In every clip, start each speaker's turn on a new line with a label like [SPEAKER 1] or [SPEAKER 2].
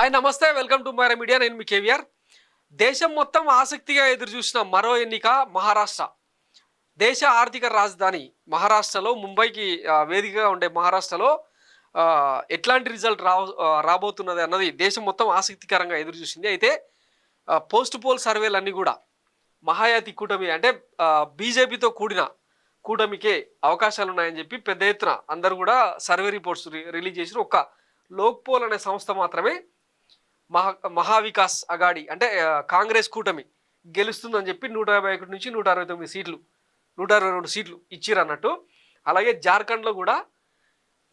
[SPEAKER 1] Hi నమస్తే welcome to Myra Media. నేను మీ కేవీఆర్. దేశం మొత్తం ఆసక్తిగా ఎదురు చూసిన మరో ఎన్నిక మహారాష్ట్ర. దేశ ఆర్థిక రాజధాని మహారాష్ట్రలో ముంబైకి వేదికగా ఉండే మహారాష్ట్రలో ఎట్లాంటి రిజల్ట్ రాబోతున్నది అన్నది దేశం మొత్తం ఆసక్తికరంగా ఎదురు చూసింది. అయితే పోస్ట్ పోల్ సర్వేలు అన్నీ కూడా మహాయాతి కూటమి అంటే బీజేపీతో కూడిన కూటమికే అవకాశాలు ఉన్నాయని చెప్పి పెద్ద ఎత్తున అందరూ కూడా సర్వే రిపోర్ట్స్ రిలీజ్ చేసిన ఒక్క లోక్పోల్ అనే సంస్థ మాత్రమే మహావికాస్ అగాడి అంటే కాంగ్రెస్ కూటమి గెలుస్తుందని చెప్పి 151 నుంచి 169 సీట్లు 122 సీట్లు ఇచ్చిరు అన్నట్టు. అలాగే జార్ఖండ్లో కూడా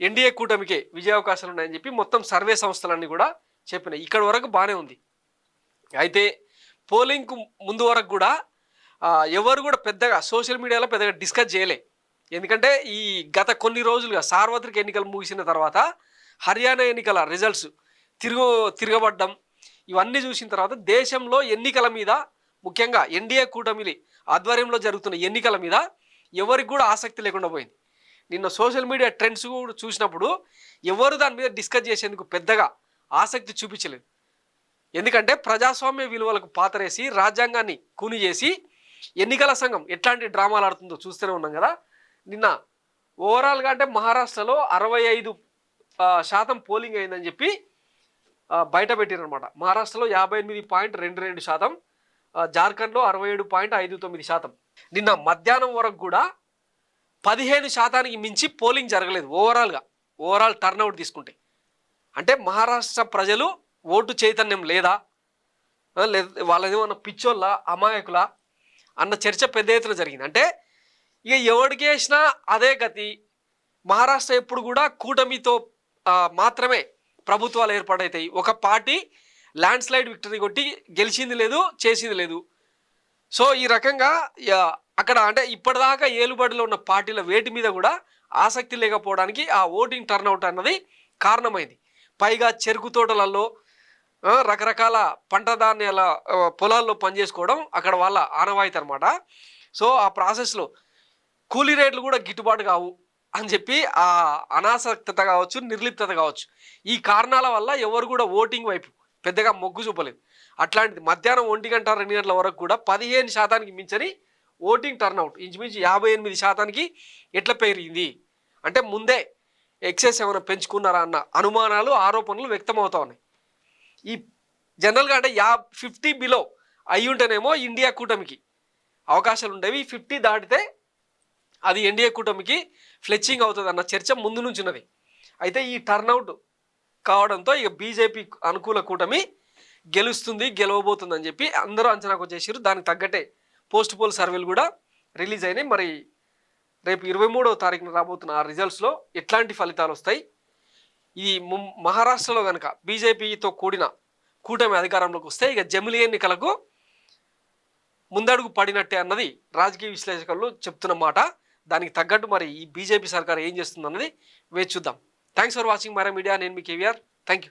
[SPEAKER 1] ఎన్డీఏ కూటమికే విజయావకాశాలు ఉన్నాయని చెప్పి మొత్తం సర్వే సంస్థలన్నీ కూడా చెప్పినాయి. ఇక్కడ వరకు బాగానే ఉంది. అయితే పోలింగ్కు ముందు వరకు కూడా ఎవరు కూడా పెద్దగా సోషల్ మీడియాలో పెద్దగా డిస్కస్ చేయలే. ఎందుకంటే ఈ గత కొన్ని రోజులుగా సార్వత్రిక ఎన్నికలు ముగిసిన తర్వాత హర్యానా ఎన్నికల రిజల్ట్స్ తిరగబడ్డం ఇవన్నీ చూసిన తర్వాత దేశంలో ఎన్నికల మీద ముఖ్యంగా ఎన్డీఏ కూటమిలి ఆధ్వర్యంలో జరుగుతున్న ఎన్నికల మీద ఎవరికి కూడా ఆసక్తి లేకుండా పోయింది. నిన్న సోషల్ మీడియా ట్రెండ్స్ కూడా చూసినప్పుడు ఎవరు దాని మీద డిస్కస్ చేసేందుకు పెద్దగా ఆసక్తి చూపించలేదు. ఎందుకంటే ప్రజాస్వామ్య విలువలకు పాతరేసి రాజ్యాంగాన్ని కూని చేసి ఎన్నికల సంఘం ఎట్లాంటి డ్రామాలు ఆడుతుందో చూస్తూనే ఉన్నాం కదా. నిన్న ఓవరాల్గా అంటే మహారాష్ట్రలో 65% పోలింగ్ అయిందని చెప్పి బయట పెట్టారనమాట. మహారాష్ట్రలో 58.22%, జార్ఖండ్లో 67.59%. నిన్న మధ్యాహ్నం వరకు కూడా 15% మించి పోలింగ్ జరగలేదు ఓవరాల్ టర్నౌట్ తీసుకుంటే. అంటే మహారాష్ట్ర ప్రజలు ఓటు చైతన్యం లేదా వాళ్ళదేమన్నా పిచ్చోళ్ళ అమాయకుల అన్న చర్చ పెద్ద ఎత్తున జరిగింది. అంటే ఇక ఎవరికి వేసినా అదే గతి. మహారాష్ట్ర ఎప్పుడు కూడా కూటమితో మాత్రమే ప్రభుత్వాలు ఏర్పాటవుతాయి. ఒక పార్టీ ల్యాండ్ స్లైడ్ విక్టరీ కొట్టి గెలిచింది లేదు, చేసింది లేదు. సో ఈ రకంగా అక్కడ అంటే ఇప్పటిదాకా ఏలుబడిలో ఉన్న పార్టీల వేటి మీద కూడా ఆసక్తి లేకపోవడానికి ఆ ఓటింగ్ టర్నౌట్ అన్నది కారణమైంది. పైగా చెరుకు తోటలలో రకరకాల పంట ధాన్యాల పొలాల్లో పనిచేసుకోవడం అక్కడ వాళ్ళ ఆనవాయితీ అనమాట. సో ఆ ప్రాసెస్లో కూలీ రేట్లు కూడా గిట్టుబాటు కావు అని చెప్పి ఆ అనాసక్తత కావచ్చు, నిర్లిప్తత కావచ్చు, ఈ కారణాల వల్ల ఎవరు కూడా ఓటింగ్ వైపు పెద్దగా మొగ్గు చూపలేదు. అట్లాంటిది మధ్యాహ్నం 1 గంట 2 గంటల వరకు కూడా 15% మించని ఓటింగ్ టర్నౌట్ ఇంచుమించు 58% ఎట్లా పెరిగింది అంటే ముందే ఎక్సెస్ ఏమైనా పెంచుకున్నారా అన్న అనుమానాలు, ఆరోపణలు వ్యక్తమవుతా ఉన్నాయి. ఈ జనరల్గా అంటే 50 బిలో అయి ఉంటేనేమో ఇండియా కూటమికి అవకాశాలు ఉండేవి. 50 దాటితే అది ఎన్డీఏ కూటమికి ఫ్లెచ్చింగ్ అవుతుంది అన్న చర్చ ముందు నుంచి ఉన్నది. అయితే ఈ టర్నౌట్ కావడంతో ఇక బీజేపీ అనుకూల కూటమి గెలవబోతుంది అని చెప్పి అందరూ అంచనాకు వచ్చేసారు. దానికి తగ్గట్టే పోస్ట్ పోల్ సర్వేలు కూడా రిలీజ్ అయినాయి. మరి రేపు 23వ తారీఖున రాబోతున్న ఆ రిజల్ట్స్లో ఎట్లాంటి ఫలితాలు వస్తాయి, ఈ మహారాష్ట్రలో కనుక బీజేపీతో కూడిన కూటమి అధికారంలోకి వస్తే ఇక జమిలీ ఎన్నికలకు ముందడుగు పడినట్టే అన్నది రాజకీయ విశ్లేషకులు చెప్తున్న మాట. దానికి తగ్గట్టు మరి ఈ బీజేపీ సర్కార్ ఏం చేస్తుంది అన్నది వేచి చూద్దాం. Thanks for watching Myra Media. నేను మీ కేవీఆర్. Thank you.